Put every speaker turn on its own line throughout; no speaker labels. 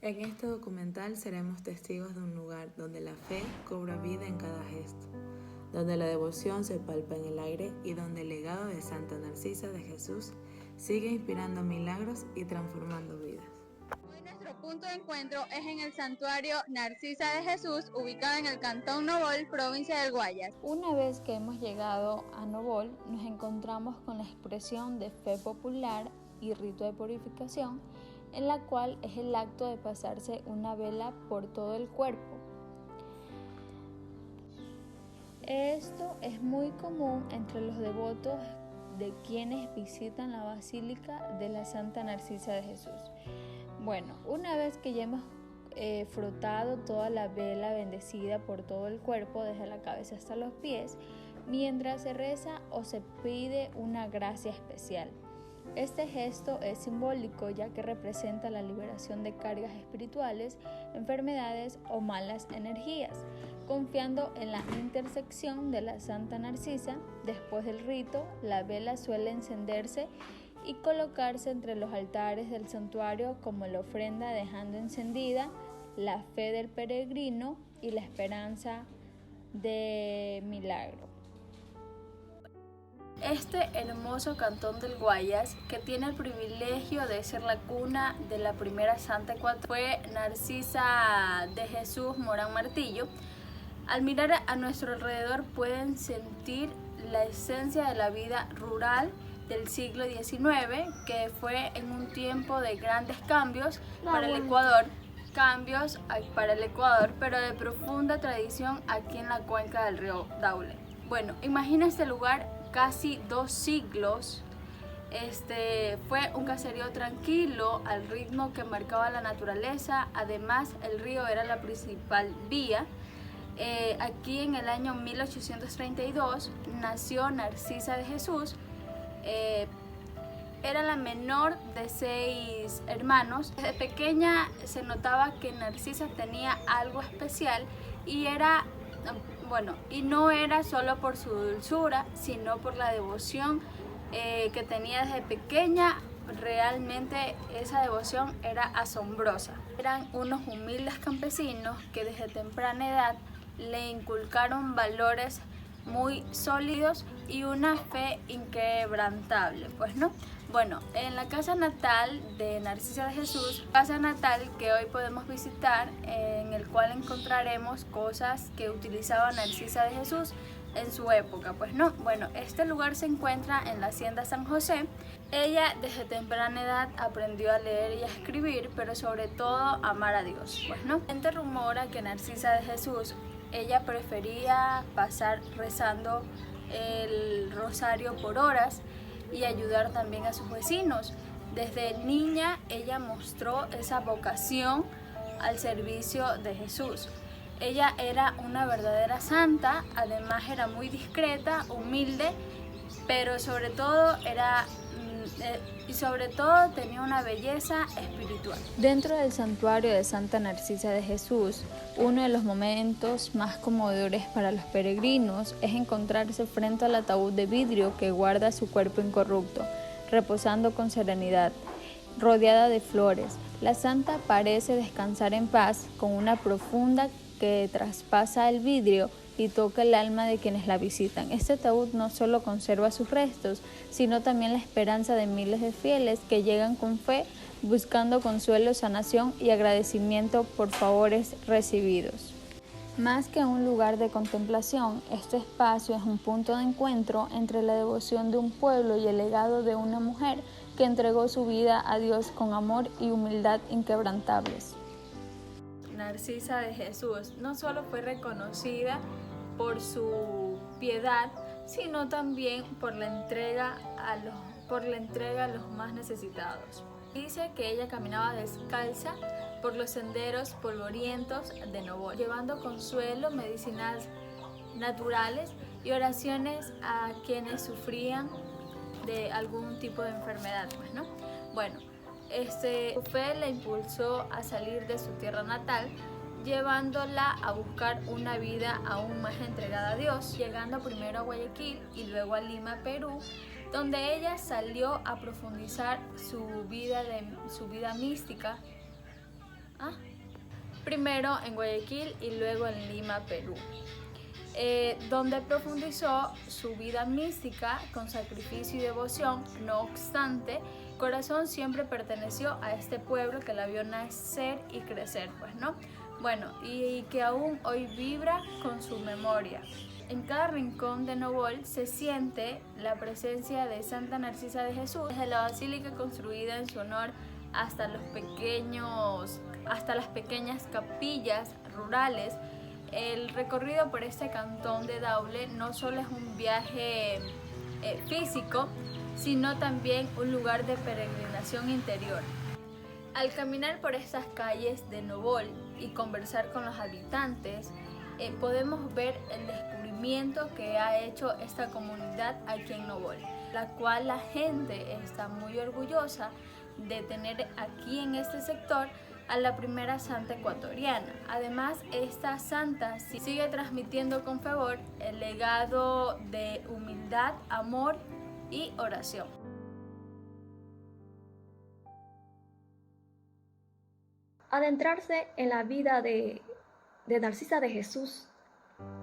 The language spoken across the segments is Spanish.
En este documental seremos testigos de un lugar donde la fe cobra vida en cada gesto, donde la devoción se palpa en el aire y donde el legado de Santa Narcisa de Jesús sigue inspirando milagros y transformando vidas.
Hoy nuestro punto de encuentro es en el santuario Narcisa de Jesús, ubicado en el cantón Novol, provincia del Guayas.
Una vez que hemos llegado a Novol, nos encontramos con la expresión de fe popular y rito de purificación, en la cual es el acto de pasarse una vela por todo el cuerpo. Esto es muy común entre los devotos de quienes visitan la Basílica de la Santa Narcisa de Jesús. Bueno, una vez que ya hemos frotado toda la vela bendecida por todo el cuerpo, desde la cabeza hasta los pies, mientras se reza o se pide una gracia especial. Este gesto es simbólico ya que representa la liberación de cargas espirituales, enfermedades o malas energías. Confiando en la intersección de la Santa Narcisa, después del rito, la vela suele encenderse y colocarse entre los altares del santuario como la ofrenda, dejando encendida la fe del peregrino y la esperanza de milagro. Este hermoso cantón del Guayas, que tiene el privilegio de ser la cuna de la primera santa ecuatoriana, fue Narcisa de Jesús Morán Martillo. Al mirar a nuestro alrededor pueden sentir la esencia de la vida rural del siglo XIX, que fue en un tiempo de grandes cambios para el Ecuador, pero de profunda tradición aquí en la cuenca del río Daule. Bueno, imagina este lugar casi 2 siglos. Fue un caserío tranquilo al ritmo que marcaba la naturaleza. Además, el río era la principal vía. Aquí en el año 1832 nació Narcisa de Jesús. Era la menor de 6 hermanos. Desde pequeña se notaba que Narcisa tenía algo especial y no era solo por su dulzura, sino por la devoción que tenía desde pequeña. Realmente esa devoción era asombrosa. Eran unos humildes campesinos que desde temprana edad le inculcaron valores muy sólidos y una fe inquebrantable, Bueno, en la casa natal de Narcisa de Jesús, casa natal que hoy podemos visitar, en el cual encontraremos cosas que utilizaba Narcisa de Jesús en su época, Bueno, este lugar se encuentra en la hacienda San José. Ella desde temprana edad aprendió a leer y a escribir, pero sobre todo a amar a Dios, La gente rumora que Narcisa de Jesús, ella prefería pasar rezando el rosario por horas y ayudar también a sus vecinos. Desde niña ella mostró esa vocación al servicio de Jesús. Ella era una verdadera santa, además era muy discreta, humilde, pero sobre todo tenía una belleza espiritual. Dentro del santuario de Santa Narcisa de Jesús, uno de los momentos más conmovedores para los peregrinos es encontrarse frente al ataúd de vidrio que guarda su cuerpo incorrupto, reposando con serenidad, rodeada de flores. La santa parece descansar en paz, con una profunda que traspasa el vidrio y toca el alma de quienes la visitan. Este ataúd no solo conserva sus restos, sino también la esperanza de miles de fieles que llegan con fe, buscando consuelo, sanación y agradecimiento por favores recibidos. Más que un lugar de contemplación, este espacio es un punto de encuentro entre la devoción de un pueblo y el legado de una mujer que entregó su vida a Dios con amor y humildad inquebrantables. Narcisa de Jesús no solo fue reconocida por su piedad, sino también por la entrega a los más necesitados. Dice que ella caminaba descalza por los senderos polvorientos de Novol, llevando consuelo, medicinas naturales y oraciones a quienes sufrían de algún tipo de enfermedad, Bueno, su fe la impulsó a salir de su tierra natal, llevándola a buscar una vida aún más entregada a Dios, llegando primero a Guayaquil y luego a Lima, Perú, donde ella salió a profundizar su vida mística. primero en Guayaquil y luego en Lima, Perú, donde profundizó su vida mística con sacrificio y devoción. No obstante, Corazón siempre perteneció a este pueblo que la vio nacer y crecer, pues, ¿no? Bueno, y que aún hoy vibra con su memoria. En cada rincón de Novol se siente la presencia de Santa Narcisa de Jesús, desde la basílica construida en su honor hasta las pequeñas capillas rurales. El recorrido por este cantón de Daule no solo es un viaje físico, sino también un lugar de peregrinación interior. Al caminar por estas calles de Novol y conversar con los habitantes, podemos ver el descubrimiento que ha hecho esta comunidad aquí en Novol, la cual la gente está muy orgullosa de tener aquí en este sector a la primera santa ecuatoriana. Además, esta santa sigue transmitiendo con fervor el legado de humildad, amor y oración.
Adentrarse en la vida de Narcisa de Jesús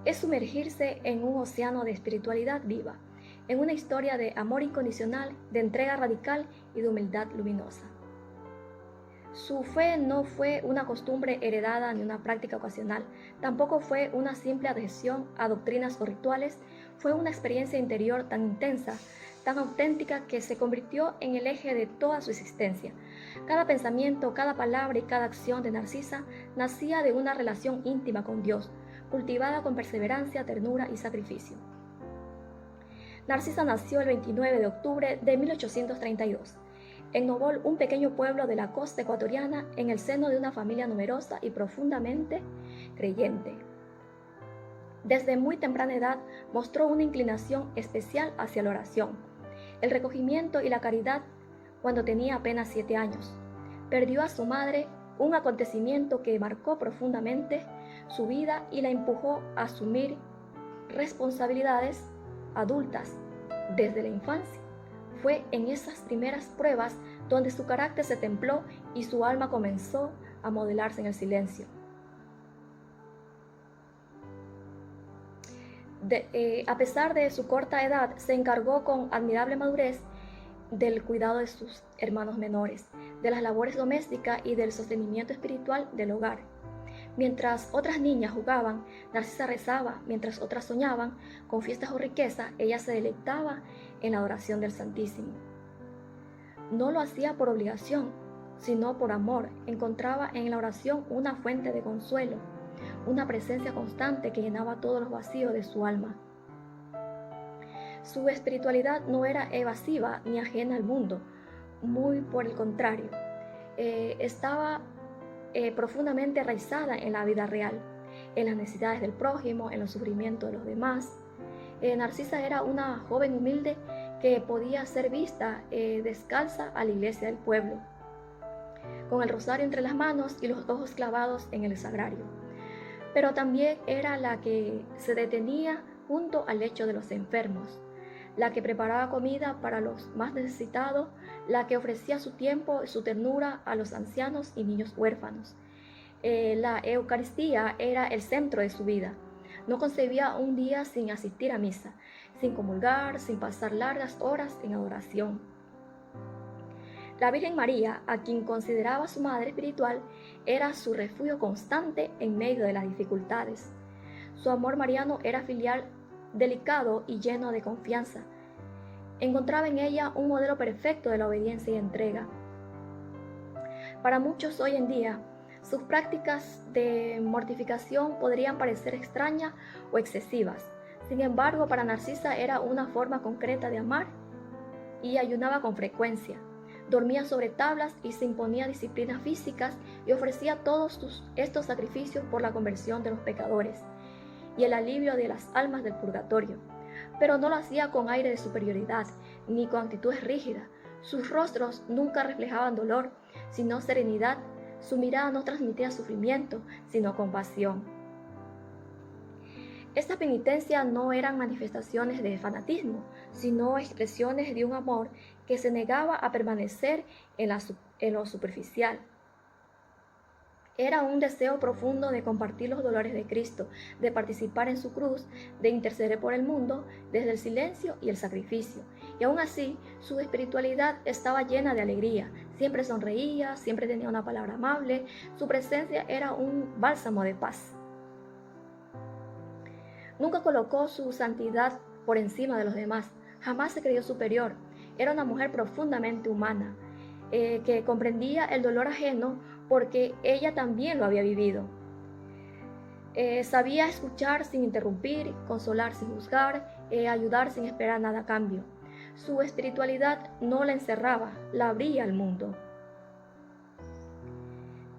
es sumergirse en un océano de espiritualidad viva, en una historia de amor incondicional, de entrega radical y de humildad luminosa. Su fe no fue una costumbre heredada ni una práctica ocasional, tampoco fue una simple adhesión a doctrinas o rituales, fue una experiencia interior tan intensa, tan auténtica que se convirtió en el eje de toda su existencia. Cada pensamiento, cada palabra y cada acción de Narcisa nacía de una relación íntima con Dios, cultivada con perseverancia, ternura y sacrificio. Narcisa nació el 29 de octubre de 1832, en Novol, un pequeño pueblo de la costa ecuatoriana, en el seno de una familia numerosa y profundamente creyente. Desde muy temprana edad mostró una inclinación especial hacia la oración, el recogimiento y la caridad cuando tenía apenas 7 años. Perdió a su madre, un acontecimiento que marcó profundamente su vida y la empujó a asumir responsabilidades adultas desde la infancia. Fue en esas primeras pruebas donde su carácter se templó y su alma comenzó a modelarse en el silencio. A pesar de su corta edad, se encargó con admirable madurez del cuidado de sus hermanos menores, de las labores domésticas y del sostenimiento espiritual del hogar. Mientras otras niñas jugaban, Narcisa rezaba, mientras otras soñaban con fiestas o riqueza, ella se deleitaba en la adoración del Santísimo. No lo hacía por obligación, sino por amor. Encontraba en la oración una fuente de consuelo, una presencia constante que llenaba todos los vacíos de su alma. Su espiritualidad no era evasiva ni ajena al mundo, muy por el contrario, estaba profundamente arraigada en la vida real, en las necesidades del prójimo, en los sufrimientos de los demás. Narcisa era una joven humilde que podía ser vista descalza a la iglesia del pueblo, con el rosario entre las manos y los ojos clavados en el sagrario. Pero también era la que se detenía junto al lecho de los enfermos, la que preparaba comida para los más necesitados, la que ofrecía su tiempo y su ternura a los ancianos y niños huérfanos. La Eucaristía era el centro de su vida. No concebía un día sin asistir a misa, sin comulgar, sin pasar largas horas en adoración. La Virgen María, a quien consideraba su madre espiritual, era su refugio constante en medio de las dificultades. Su amor mariano era filial, delicado y lleno de confianza. Encontraba en ella un modelo perfecto de la obediencia y entrega. Para muchos hoy en día, sus prácticas de mortificación podrían parecer extrañas o excesivas. Sin embargo, para Narcisa era una forma concreta de amar y ayunaba con frecuencia. Dormía sobre tablas y se imponía disciplinas físicas y ofrecía todos estos sacrificios por la conversión de los pecadores y el alivio de las almas del purgatorio. Pero no lo hacía con aire de superioridad ni con actitudes rígidas. Sus rostros nunca reflejaban dolor, sino serenidad. Su mirada no transmitía sufrimiento, sino compasión. Estas penitencias no eran manifestaciones de fanatismo, sino expresiones de un amor que se negaba a permanecer en lo superficial. Era un deseo profundo de compartir los dolores de Cristo, de participar en su cruz, de interceder por el mundo desde el silencio y el sacrificio. Y aún así, su espiritualidad estaba llena de alegría. Siempre sonreía, siempre tenía una palabra amable. Su presencia era un bálsamo de paz. Nunca colocó su santidad por encima de los demás. Jamás se creyó superior. Era una mujer profundamente humana, que comprendía el dolor ajeno porque ella también lo había vivido. Sabía escuchar sin interrumpir, consolar sin juzgar, ayudar sin esperar nada a cambio. Su espiritualidad no la encerraba, la abría al mundo.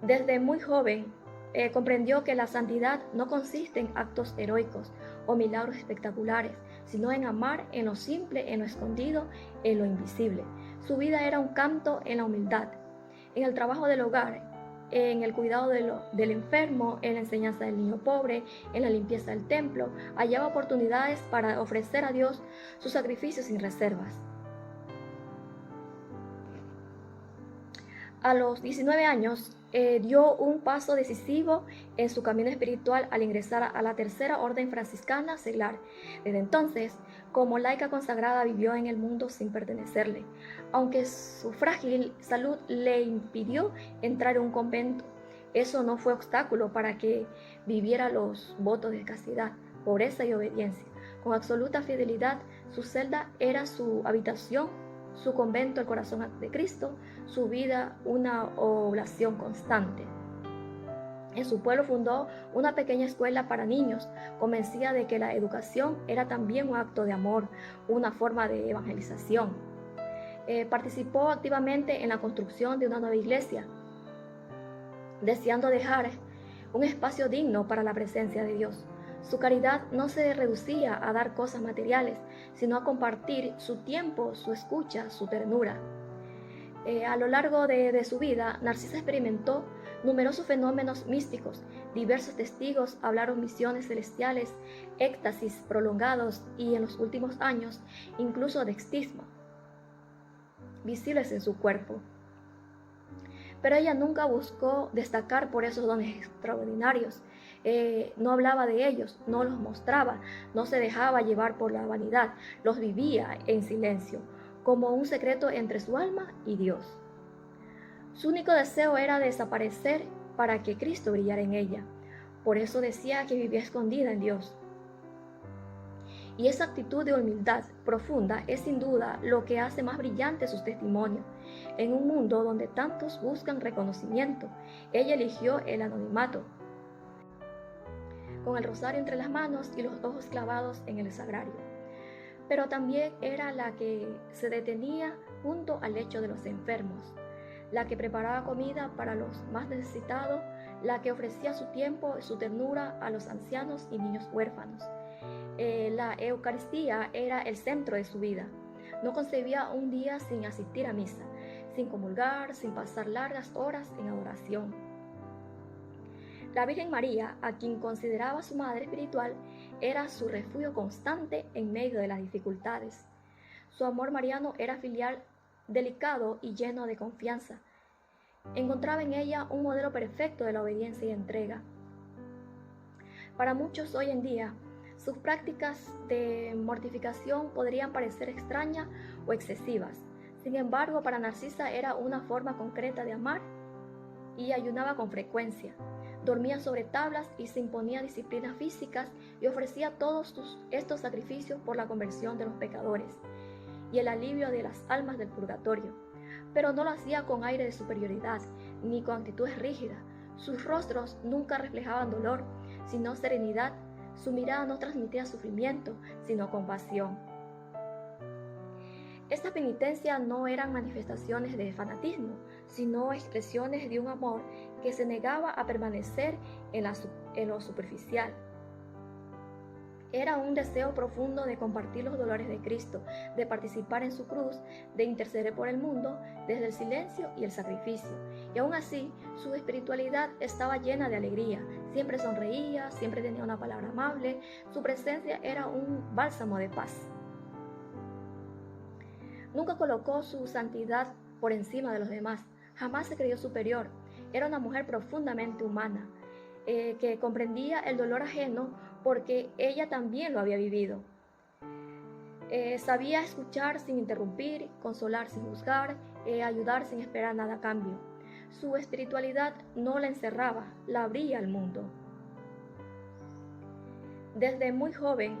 Desde muy joven comprendió que la santidad no consiste en actos heroicos o milagros espectaculares, sino en amar en lo simple, en lo escondido, en lo invisible. Su vida era un canto en la humildad, en el trabajo del hogar, en el cuidado del enfermo, en la enseñanza del niño pobre, en la limpieza del templo. Hallaba oportunidades para ofrecer a Dios su sacrificio sin reservas. A los 19 años dio un paso decisivo en su camino espiritual al ingresar a la Tercera Orden Franciscana Seglar. Desde entonces, como laica consagrada, vivió en el mundo sin pertenecerle, aunque su frágil salud le impidió entrar en un convento. Eso no fue obstáculo para que viviera los votos de castidad, pobreza y obediencia. Con absoluta fidelidad, su celda era su habitación, su convento el corazón de Cristo, su vida una oblación constante. En su pueblo fundó una pequeña escuela para niños, convencida de que la educación era también un acto de amor, una forma de evangelización. Participó activamente en la construcción de una nueva iglesia, deseando dejar un espacio digno para la presencia de Dios. Su caridad no se reducía a dar cosas materiales, sino a compartir su tiempo, su escucha, su ternura. A lo largo de su vida, Narcisa experimentó numerosos fenómenos místicos. Diversos testigos hablaron visiones celestiales, éxtasis prolongados y en los últimos años, incluso de extismo, visibles en su cuerpo. Pero ella nunca buscó destacar por esos dones extraordinarios. No hablaba de ellos, no los mostraba, no se dejaba llevar por la vanidad, los vivía en silencio, como un secreto entre su alma y Dios. Su único deseo era desaparecer para que Cristo brillara en ella. Por eso decía que vivía escondida en Dios. Y esa actitud de humildad profunda es sin duda lo que hace más brillante sus testimonios. En un mundo donde tantos buscan reconocimiento, ella eligió el anonimato, con el rosario entre las manos y los ojos clavados en el sagrario. Pero también era la que se detenía junto al lecho de los enfermos, la que preparaba comida para los más necesitados, la que ofrecía su tiempo y su ternura a los ancianos y niños huérfanos. La Eucaristía era el centro de su vida. No concebía un día sin asistir a misa, sin comulgar, sin pasar largas horas en adoración. La Virgen María, a quien consideraba su madre espiritual, era su refugio constante en medio de las dificultades. Su amor mariano era filial, delicado y lleno de confianza. Encontraba en ella un modelo perfecto de la obediencia y entrega. Para muchos hoy en día, sus prácticas de mortificación podrían parecer extrañas o excesivas. Sin embargo, para Narcisa era una forma concreta de amar y ayunaba con frecuencia. Dormía sobre tablas y se imponía disciplinas físicas y ofrecía todos estos sacrificios por la conversión de los pecadores y el alivio de las almas del purgatorio. Pero no lo hacía con aire de superioridad ni con actitudes rígidas. Sus rostros nunca reflejaban dolor, sino serenidad. Su mirada no transmitía sufrimiento, sino compasión. Estas penitencias no eran manifestaciones de fanatismo, sino expresiones de un amor que se negaba a permanecer en lo superficial. Era un deseo profundo de compartir los dolores de Cristo, de participar en su cruz, de interceder por el mundo desde el silencio y el sacrificio. Y aún así, su espiritualidad estaba llena de alegría. Siempre sonreía, siempre tenía una palabra amable. Su presencia era un bálsamo de paz. Nunca colocó su santidad por encima de los demás. Jamás se creyó superior. Era una mujer profundamente humana, que comprendía el dolor ajeno porque ella también lo había vivido. Sabía escuchar sin interrumpir, consolar sin juzgar, ayudar sin esperar nada a cambio. Su espiritualidad no la encerraba, la abría al mundo. Desde muy joven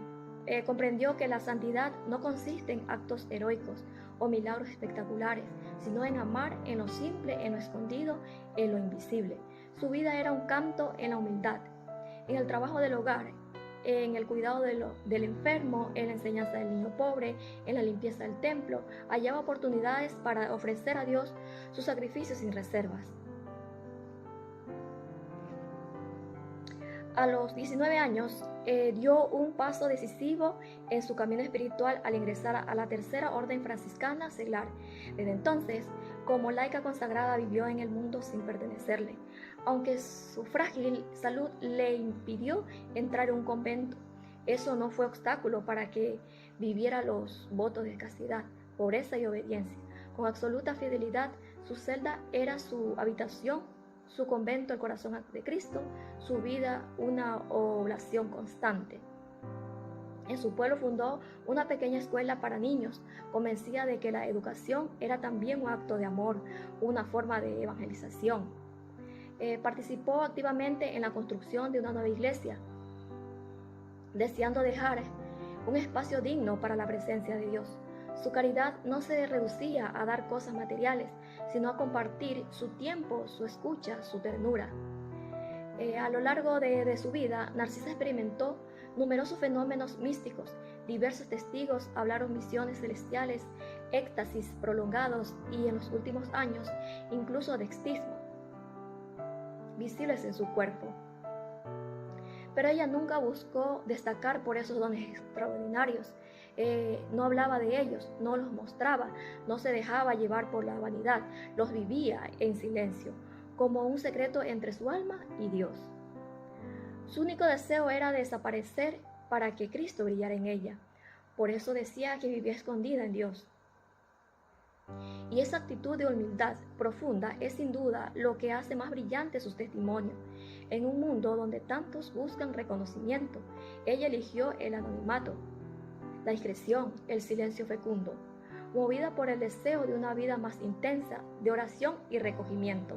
comprendió que la santidad no consiste en actos heroicos o milagros espectaculares, sino en amar en lo simple, en lo escondido, en lo invisible. Su vida era un canto en la humildad, en el trabajo del hogar, en el cuidado del enfermo, en la enseñanza del niño pobre, en la limpieza del templo. Hallaba oportunidades para ofrecer a Dios sus sacrificios sin reservas. A los 19 años dio un paso decisivo en su camino espiritual al ingresar a la Tercera Orden Franciscana Seglar. Desde entonces, como laica consagrada, vivió en el mundo sin pertenecerle, aunque su frágil salud le impidió entrar en un convento. Eso no fue obstáculo para que viviera los votos de castidad, pobreza y obediencia. Con absoluta fidelidad, su celda era su habitación, su convento el corazón de Cristo, su vida una oblación constante. En su pueblo fundó una pequeña escuela para niños, convencida de que la educación era también un acto de amor, una forma de evangelización. Participó activamente en la construcción de una nueva iglesia, deseando dejar un espacio digno para la presencia de Dios. Su caridad no se reducía a dar cosas materiales, sino a compartir su tiempo, su escucha, su ternura. A lo largo de su vida, Narcisa experimentó numerosos fenómenos místicos. Diversos testigos hablaron visiones celestiales, éxtasis prolongados y, en los últimos años, incluso de extismo, visibles en su cuerpo. Pero ella nunca buscó destacar por esos dones extraordinarios. No hablaba de ellos, no los mostraba, no se dejaba llevar por la vanidad, los vivía en silencio, como un secreto entre su alma y Dios. Su único deseo era desaparecer para que Cristo brillara en ella. Por eso decía que vivía escondida en Dios. Y esa actitud de humildad profunda es sin duda lo que hace más brillante sus testimonios. En un mundo donde tantos buscan reconocimiento, ella eligió el anonimato, la discreción, el silencio fecundo, movida por el deseo de una vida más intensa, de oración y recogimiento.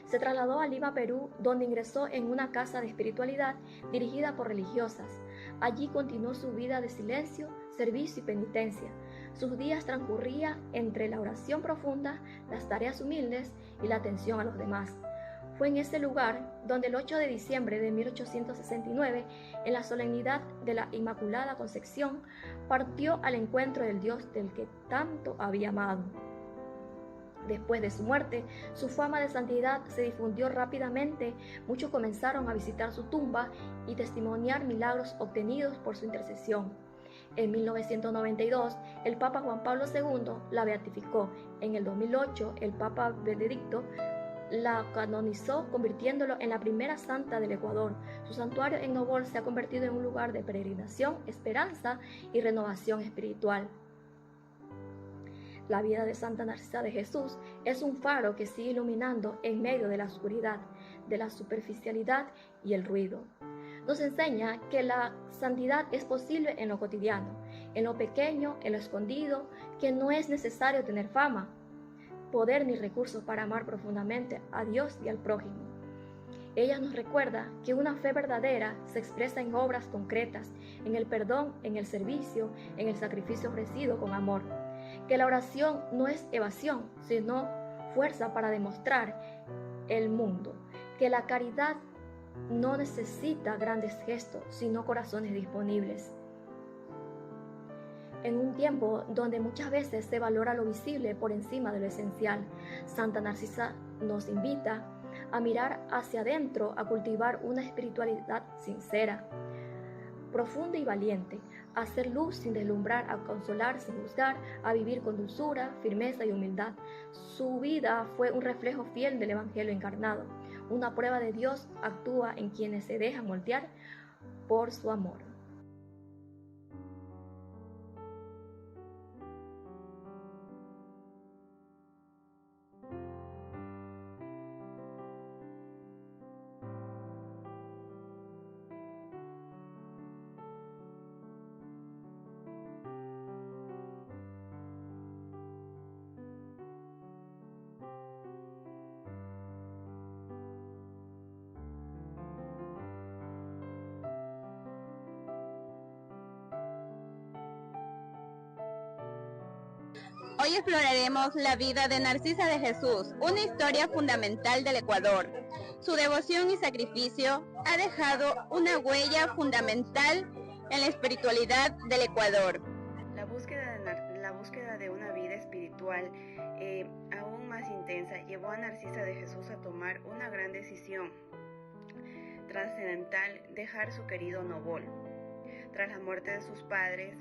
Se trasladó a Lima, Perú, donde ingresó en una casa de espiritualidad dirigida por religiosas. Allí continuó su vida de silencio, servicio y penitencia. Sus días transcurrían entre la oración profunda, las tareas humildes y la atención a los demás. Fue en ese lugar donde el 8 de diciembre de 1869, en la solemnidad de la Inmaculada Concepción, partió al encuentro del Dios del que tanto había amado. Después de su muerte, su fama de santidad se difundió rápidamente. Muchos comenzaron a visitar su tumba y testimoniar milagros obtenidos por su intercesión. En 1992, el Papa Juan Pablo II la beatificó. En el 2008, el Papa Benedicto la canonizó, convirtiéndolo en la primera santa del Ecuador. Su santuario en Novol se ha convertido en un lugar de peregrinación, esperanza y renovación espiritual. La vida de Santa Narcisa de Jesús es un faro que sigue iluminando en medio de la oscuridad, de la superficialidad y el ruido. Nos enseña que la santidad es posible en lo cotidiano, en lo pequeño, en lo escondido, que no es necesario tener fama, poder ni recursos para amar profundamente a Dios y al prójimo. Ella nos recuerda que una fe verdadera se expresa en obras concretas, en el perdón, en el servicio, en el sacrificio ofrecido con amor. Que la oración no es evasión, sino fuerza para demostrar el mundo. Que la caridad no necesita grandes gestos, sino corazones disponibles. En un tiempo donde muchas veces se valora lo visible por encima de lo esencial, Santa Narcisa nos invita a mirar hacia adentro, a cultivar una espiritualidad sincera, profunda y valiente, a hacer luz sin deslumbrar, a consolar sin juzgar, a vivir con dulzura, firmeza y humildad. Su vida fue un reflejo fiel del Evangelio encarnado. Una prueba de Dios actúa en quienes se dejan moldear por su amor.
Hoy exploraremos la vida de Narcisa de Jesús, una historia fundamental del Ecuador. Su devoción y sacrificio ha dejado una huella fundamental en la espiritualidad del Ecuador.
La búsqueda de una vida espiritual aún más intensa llevó a Narcisa de Jesús a tomar una gran decisión trascendental: dejar su querido Novol. Tras la muerte de sus padres,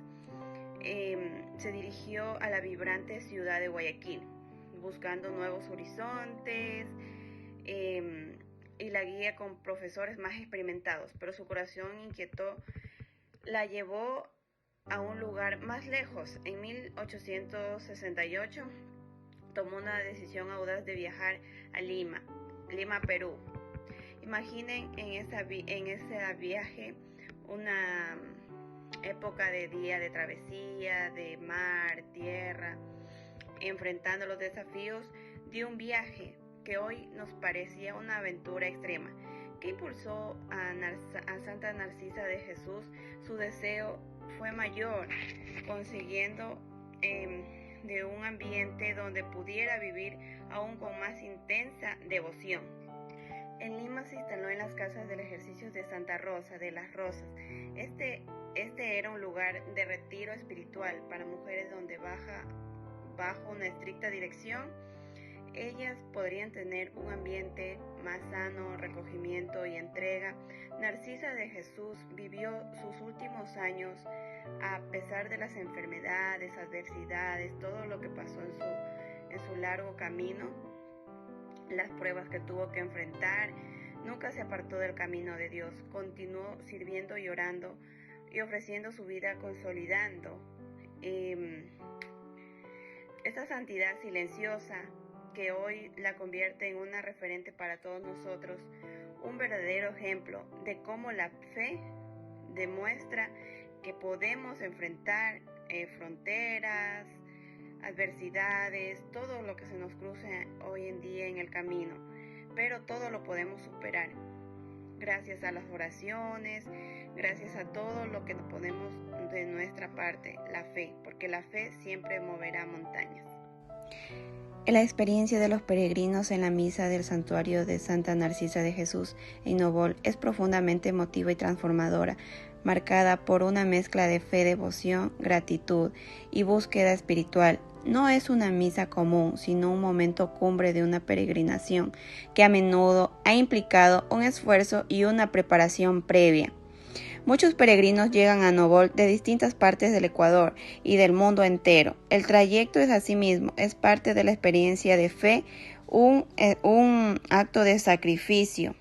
se dirigió a la vibrante ciudad de Guayaquil, buscando nuevos horizontes y la guía con profesores más experimentados, pero su corazón inquieto la llevó a un lugar más lejos. En 1868 tomó una decisión audaz de viajar a Lima, Perú. Imaginen en ese viaje una época de día de travesía, de mar, tierra, enfrentando los desafíos de un viaje que hoy nos parecía una aventura extrema. ¿Qué impulsó a Santa Narcisa de Jesús? Su deseo fue mayor, consiguiendo de un ambiente donde pudiera vivir aún con más intensa devoción. En Lima se instaló en las casas del ejercicio de Santa Rosa de las Rosas. Este era un lugar de retiro espiritual para mujeres donde bajo una estricta dirección ellas podrían tener un ambiente más sano, recogimiento y entrega. Narcisa de Jesús vivió sus últimos años a pesar de las enfermedades, adversidades, todo lo que pasó en su largo camino, las pruebas que tuvo que enfrentar. Nunca se apartó del camino de Dios, continuó sirviendo y orando y ofreciendo su vida, consolidando esta santidad silenciosa que hoy la convierte en una referente para todos nosotros, un verdadero ejemplo de cómo la fe demuestra que podemos enfrentar fronteras, adversidades, todo lo que se nos cruce hoy en día en el camino, pero todo lo podemos superar gracias a las oraciones, gracias a todo lo que ponemos de nuestra parte, la fe, porque la fe siempre moverá montañas.
La experiencia de los peregrinos en la misa del santuario de Santa Narcisa de Jesús en Novol es profundamente emotiva y transformadora, marcada por una mezcla de fe, devoción, gratitud y búsqueda espiritual. No es una misa común, sino un momento cumbre de una peregrinación que a menudo ha implicado un esfuerzo y una preparación previa. Muchos peregrinos llegan a Novol de distintas partes del Ecuador y del mundo entero. El trayecto asimismo es parte de la experiencia de fe, un acto de sacrificio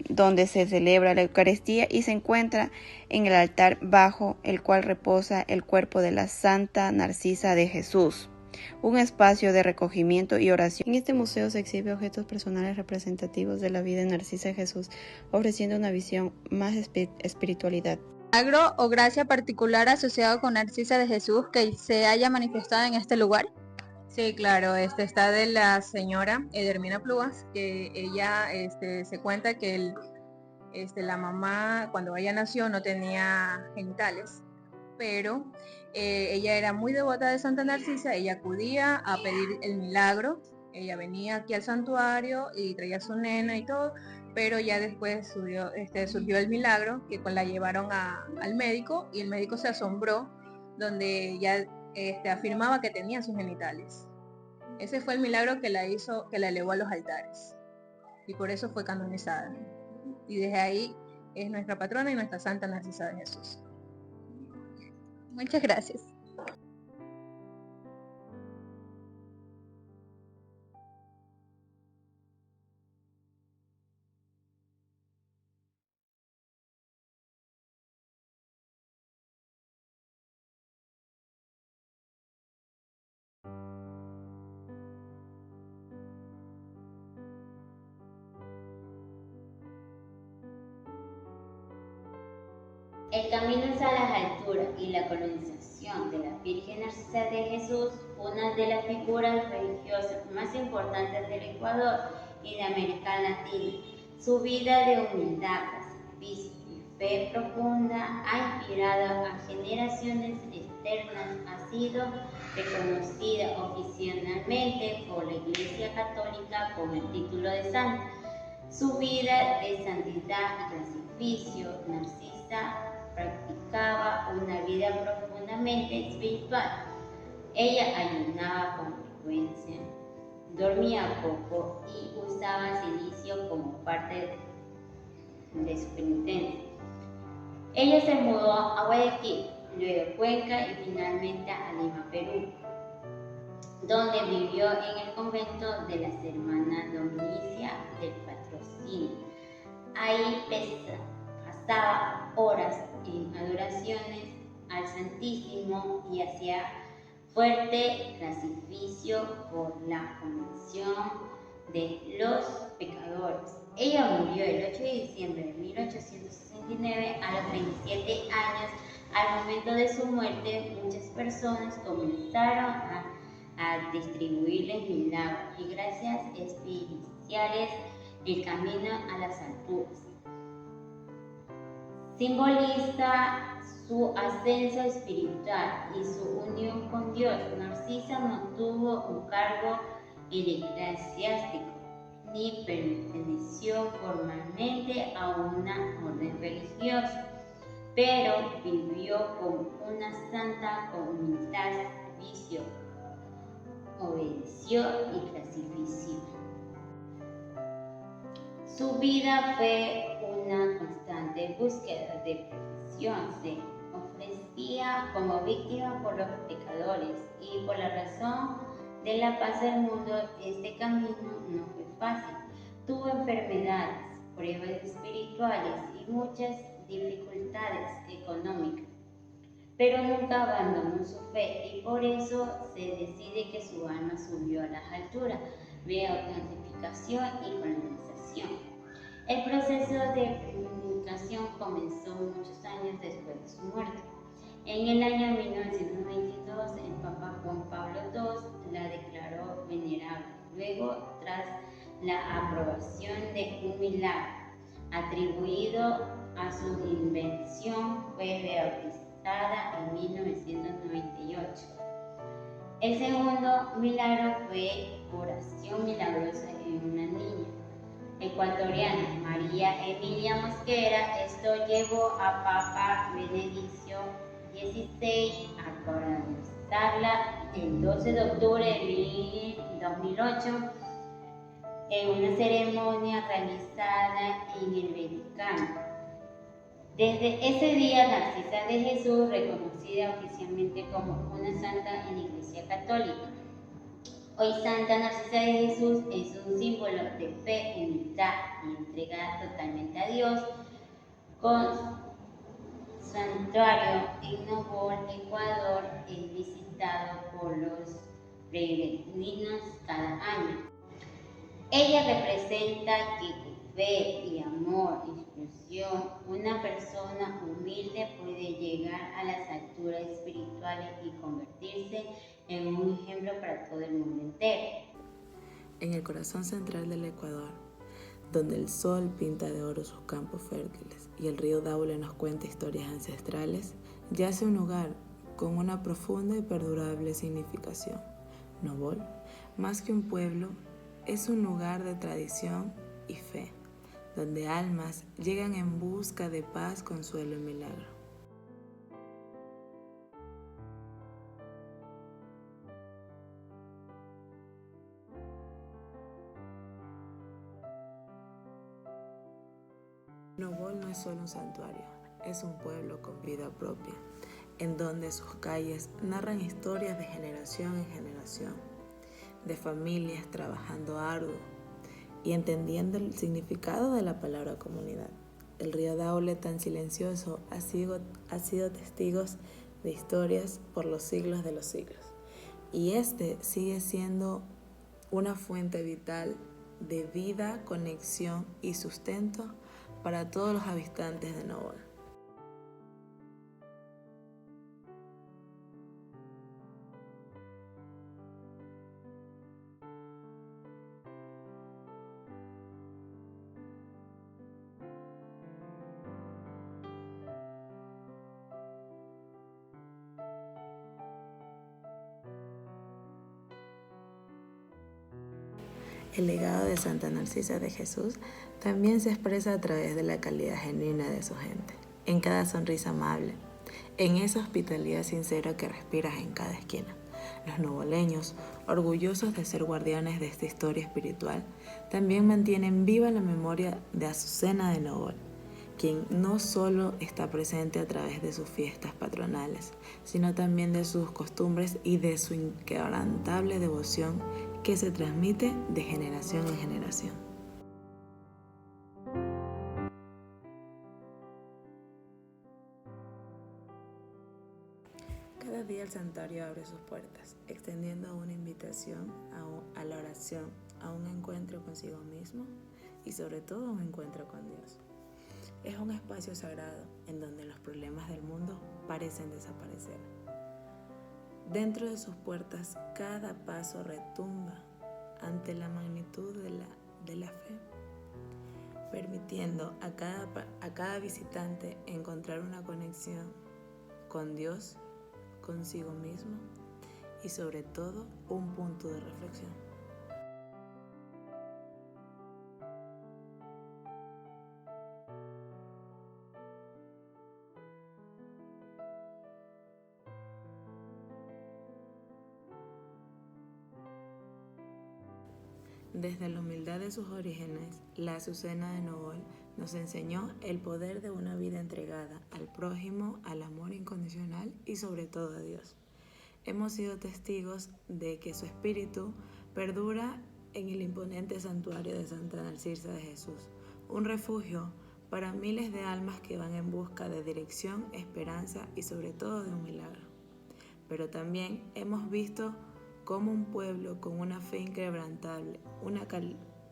donde se celebra la Eucaristía y se encuentra en el altar bajo el cual reposa el cuerpo de la Santa Narcisa de Jesús, un espacio de recogimiento y oración. En este museo se exhiben objetos personales representativos de la vida de Narcisa de Jesús, ofreciendo una visión más espiritualidad.
¿Milagro o gracia particular asociado con Narcisa de Jesús que se haya manifestado en este lugar?
Sí, claro, está de la señora Edermina Plugas, que ella se cuenta que la mamá cuando ella nació no tenía genitales, pero ella era muy devota de Santa Narcisa, ella acudía a pedir el milagro, ella venía aquí al santuario y traía a su nena y todo, pero ya después surgió el milagro, que la llevaron al médico y el médico se asombró, donde ya afirmaba que tenía sus genitales. Ese fue el milagro que la elevó a los altares y por eso fue canonizada. Y desde ahí es nuestra patrona y nuestra Santa Narcisa de Jesús.
Muchas gracias.
El camino a las alturas y la colonización de la Virgen Narcisa de Jesús, una de las figuras religiosas más importantes del Ecuador y de América Latina. Su vida de humildad, sacrificio y fe profunda ha inspirado a generaciones externas, ha sido reconocida oficialmente por la Iglesia Católica con el título de santa. Su vida de santidad y sacrificio, Narcisa practicaba una vida profundamente espiritual. Ella ayunaba con frecuencia, dormía poco y usaba silicio como parte de su penitencia. Ella se mudó a Guayaquil, luego a Cuenca y finalmente a Lima, Perú, donde vivió en el convento de las hermanas Dominicia del Patrocinio. Ahí pasaba horas en adoraciones al Santísimo y hacía fuerte sacrificio por la conversión de los pecadores. Ella murió el 8 de diciembre de 1869 a los 27 años. Al momento de su muerte, muchas personas comenzaron a distribuirles milagros y gracias especiales el camino a las alturas. Simboliza su ascenso espiritual y su unión con Dios. Narcisa no tuvo un cargo eclesiástico ni perteneció formalmente a una orden religiosa, pero vivió con una santa con humildad, servicio, obedeció y clasifició. Su vida fue una constante búsqueda de perfección. Se ofrecía como víctima por los pecadores y por la razón de la paz del mundo. Este camino no fue fácil. Tuvo enfermedades, pruebas espirituales y muchas dificultades económicas, pero nunca abandonó su fe y por eso se decide que su alma subió a las alturas, vía santificación y colonización. El proceso de purificación comenzó muchos años después de su muerte. En el año 1922, el Papa Juan Pablo II la declaró venerable. Luego, tras la aprobación de un milagro atribuido a su invención, fue bautizada en 1998. El segundo milagro fue curación milagrosa en una niña ecuatoriana, María Emilia Mosquera. Esto llevó a Papa Benedicto XVI a canonizarla el 12 de octubre de 2008 en una ceremonia realizada en el Vaticano. Desde ese día, Narcisa de Jesús, reconocida oficialmente como una santa en la Iglesia Católica. Hoy Santa Narcisa de Jesús es un símbolo de fe, humildad y entrega totalmente a Dios. Con santuario en Nobol, Ecuador, es visitado por los peregrinos cada año. Ella representa que con fe y amor, inspiración, una persona humilde puede llegar a las alturas espirituales y convertirse en un ejemplo para todo el mundo entero.
En el corazón central del Ecuador, donde el sol pinta de oro sus campos fértiles y el río Daule nos cuenta historias ancestrales, yace un lugar con una profunda y perdurable significación. Nobol, más que un pueblo, es un lugar de tradición y fe, donde almas llegan en busca de paz, consuelo y milagro. Nobol no es solo un santuario, es un pueblo con vida propia, en donde sus calles narran historias de generación en generación, de familias trabajando arduo y entendiendo el significado de la palabra comunidad. El río Daule, tan silencioso, ha sido testigos de historias por los siglos de los siglos. Y este sigue siendo una fuente vital de vida, conexión y sustento para todos los habitantes de Nobol. El legado de Santa Narcisa de Jesús también se expresa a través de la calidad genuina de su gente, en cada sonrisa amable, en esa hospitalidad sincera que respiras en cada esquina. Los novoleños, orgullosos de ser guardianes de esta historia espiritual, también mantienen viva la memoria de Azucena de Novol, quien no solo está presente a través de sus fiestas patronales, sino también de sus costumbres y de su inquebrantable devoción que se transmite de generación en generación. Cada día el santuario abre sus puertas, extendiendo una invitación a la oración, a un encuentro consigo mismo y sobre todo a un encuentro con Dios. Es un espacio sagrado en donde los problemas del mundo parecen desaparecer. Dentro de sus puertas, cada paso retumba ante la magnitud de la fe, permitiendo a cada visitante encontrar una conexión con Dios, consigo mismo y sobre todo un punto de reflexión. Desde la humildad de sus orígenes, la Azucena de Novol nos enseñó el poder de una vida entregada al prójimo, al amor incondicional y sobre todo a Dios. Hemos sido testigos de que su espíritu perdura en el imponente santuario de Santa Narcisa de Jesús, un refugio para miles de almas que van en busca de dirección, esperanza y sobre todo de un milagro. Pero también hemos visto cómo un pueblo con una fe inquebrantable, una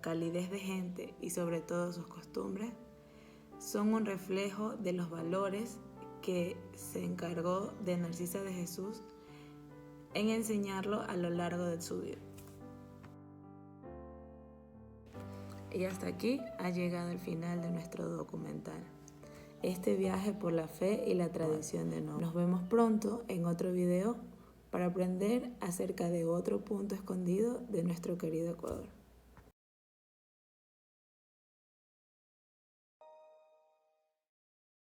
calidez de gente y sobre todo sus costumbres, son un reflejo de los valores que se encargó de Narcisa de Jesús en enseñarlo a lo largo de su vida. Y hasta aquí ha llegado el final de nuestro documental. Este viaje por la fe y la tradición de Novol. Nos vemos pronto en otro video para aprender acerca de otro punto escondido de nuestro querido Ecuador.